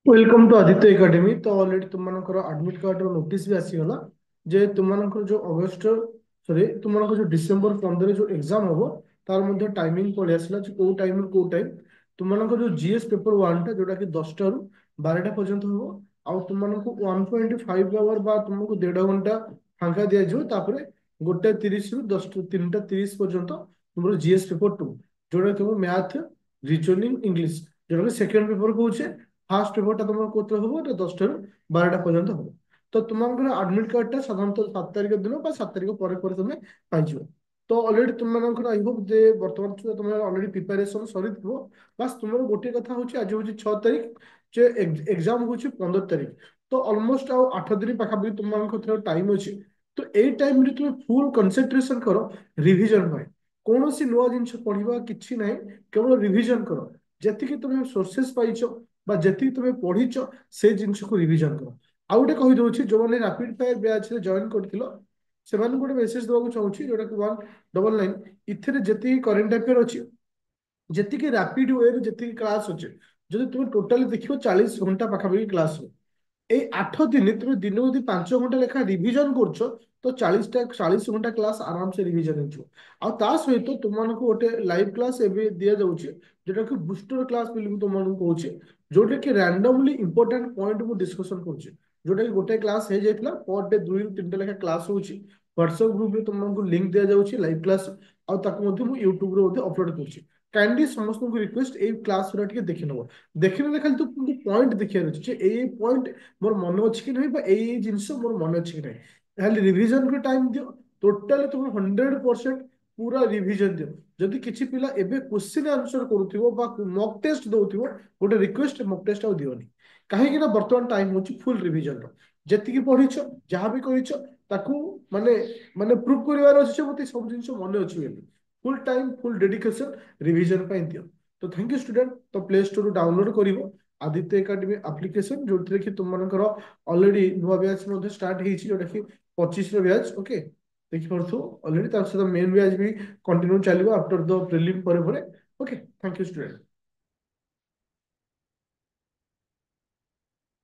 Welcome to Aditya academy. तो already तुम admit card notice भी आसीगला जे तुम जो अगस्ट सॉरी तुम जो डिसेंबर 15 जो एग्जाम हम तार मध्य टाइमिंग पड़े आसला कौ टाइम कौ टाइम तुम जो जीएस पेपर वन टा जोटा कि 10टा रु 12टा पर्यंत हम आउ तुमको 1.5 आवर बा तुमको 1.5 घंटा फांका दिया तापर 1:30 रु 10 3:30 पर्यंत तुम जीएस पेपर टू जोटा तुम मैथ रिजनिंग इंग्लिश जोटा कि सेकेंड पेपर कौचे फास्ट पेपरटा তোমার করতে হবে এটা 10টা ରୁ 12টা পর্যন্ত হবে। তো তোমাদের আডমিট কার্ডটা সাধারণত 7 তারিখের দিন বা 7 তারিখ পরে পরে তুমি পাইଯିବ। তো অলরেডি তোমাদের আই হোপ যে বর্তমান সুদ্ধা তোমার অলরেডি প্রিপারেসন সরিଥିବ। বাস তোমার গোটিଏ কথা হচ্ছে আজ হচ্ছে 6 তারিখ যে এক্সাম হচ্ছে 15 তারিখ। তো অলমোস্ট আউ 8 দিন পাখাপাখি তোমার টাইম ଅଛି। তো এই টাইমରେ তুমি ফুল কনসেন্ট্রেসন কর রিভিजन ପାଇଁ। କୌଣସି ନୂଆ ଜିନିଷ ପଢିବା କିଛି ନାହିଁ, କେବଳ ରିଭିजନ କର। ଯେତିକି তুমি ସୋର୍ସେସ୍ ପାଇଛ বা ଯେତିକି ତମେ ପଢିଛ ସେ ଜିନିଷକୁ ରିଭିଜନ କର। ଆଉ ଗୋଟେ କହିଦଉଛି ଯୋଉମାନେ ରାପିଡ ଫାୟାର ବ୍ୟାଚରେ ଜଏନ କରିଥିଲ ସେମାନଙ୍କୁ ଗୋଟେ ମେସେଜ ଦେବାକୁ ଚାହୁଁଛି ଯୋଉଟା କି 199 ଏଥିରେ ଯେତିକି କରେଣ୍ଟ ଆଫେୟାର ଅଛି ଯେତିକି ରାପିଡ ୱେରେ ଯେତିକି କ୍ଲାସ୍ ଅଛି ଯଦି ତୁମେ ଟୋଟାଲି ଦେଖିବ 40 ଘଣ୍ଟା ପାଖାପାଖି କ୍ଲାସ୍ ହବ। এই 8 দিনে তুমি দিনକୁ যদি 5 ঘন্টা লেখা রিভিজন করছো তো 40 ঘন্টা ক্লাস আরামসে রিভিজন ହେଇଯିବ। ଆଉ ତା ସହିତ ତୁମମାନଙ୍କୁ ଗୋଟେ ଲାଇଭ କ୍ଲାସ ଏବେ ଦିଆଯାଉଛି ଯୋଉଟା କି ବୁଷ୍ଟର କ୍ଲାସ ବୋଲି ମୁଁ ତୁମମାନଙ୍କୁ କହୁଛି, ଯୋଉଟା କି ରାଣ୍ଡମଲି ଇମ୍ପୋର୍ଟାଣ୍ଟ ପଏଣ୍ଟ ମୁଁ ଡିସ୍କସନ କରୁଛି। ଯୋଉଟା କି ଗୋଟେ କ୍ଲାସ ହେଇଯାଇଥିଲା ପର ଡେ 2 ରୁ 3ଟା ଲେଖା କ୍ଲାସ ହଉଛି। ହ୍ୱାଟ୍ସଆପ ଗ୍ରୁପରେ ତୁମମାନଙ୍କୁ ଲିଙ୍କ ଦିଆଯାଉଛି ଲାଇଭ କ୍ଲାସ, ଆଉ ତାକୁ ମଧ୍ୟ ମୁଁ ୟୁଟ୍ୟୁବରେ ମଧ୍ୟ ଅପଲୋଡ କରୁଛି। କାଇଣ୍ଡଲି ସମସ୍ତଙ୍କୁ ରିକ୍ୱେଷ୍ଟ ଏଇ କ୍ଲାସ ଗୁଡ଼ା ଟିକେ ଦେଖିନେବ। ଦେଖିନେଲେ ଖାଲି ତୁମକୁ ପଏଣ୍ଟ ଦେଖିବାର ଅଛି ଯେ ଏଇ ପଏଣ୍ଟ ମୋର ମନେ ଅଛି କି ନାହିଁ ବା ଏଇ ଜିନିଷ ମୋର ମନେ ଅଛି କି ନାହିଁ। ଖାଲି ରିଭିଜନ କୁ ଟାଇମ ଦିଅ। ଟୋଟାଲି ତୁମେ 100% ପୁରା ରିଭିଜନ ଦିଅ। ଯଦି କିଛି ପିଲା ଏବେ କ୍ୱେଶ୍ଚିନ୍ ଆନ୍ସର କରୁଥିବ ବା ମକ୍ ଟେଷ୍ଟ ଦଉଥିବ ଗୋଟେ ରିକ୍ୱେଷ୍ଟ ମକ୍ ଟେଷ୍ଟ ଆଉ ଦିଅନି। କାହିଁକି ନା ବର୍ତ୍ତମାନ ଟାଇମ ହଉଛି ଫୁଲ ରିଭିଜନର। ଯେତିକି ପଢିଛ ଯାହା ବି କରିଛ ତାକୁ ମାନେ ମାନେ ପ୍ରୁଭ୍ କରିବାର ଅଛି ଯେ ମୋତେ ସବୁ ଜିନିଷ ମନେ ଅଛି ବୋଲି। ଫୁଲ ଟାଇମ ଫୁଲ ଡେଡିକେସନ ରିଭିଜନ ପାଇଁ ଦିଅ। ତ ଥ୍ୟାଙ୍କ ୟୁ ଷ୍ଟୁଡେଣ୍ଟ। ତ ପ୍ଲେ ଷ୍ଟୋରରୁ ଡାଉନଲୋଡ କରିବ ଆଦିତ୍ୟ ଏକାଡେମୀ ଆପ୍ଲିକେସନ, ଯୋଉଥିରେ କି ତୁମମାନଙ୍କର অলরেডি ନୂଆ ବ୍ୟାଚ୍ ମଧ୍ୟ ଷ୍ଟାର୍ଟ ହେଇଛି ଯୋଉଟା କି 25ର ବ୍ୟାଚ୍। ଓକେ, ଦେଖିପାରୁଥିବ অলরেডি। ତା ସହିତ ମେନ୍ ବ୍ୟାଚ୍ ବି କଣ୍ଟିନ୍ୟୁ ଚାଲିବ ଆଫ୍ଟର ଦ ପ୍ରିଲିମ୍ ପରେ ପରେ। Okay, thank you student.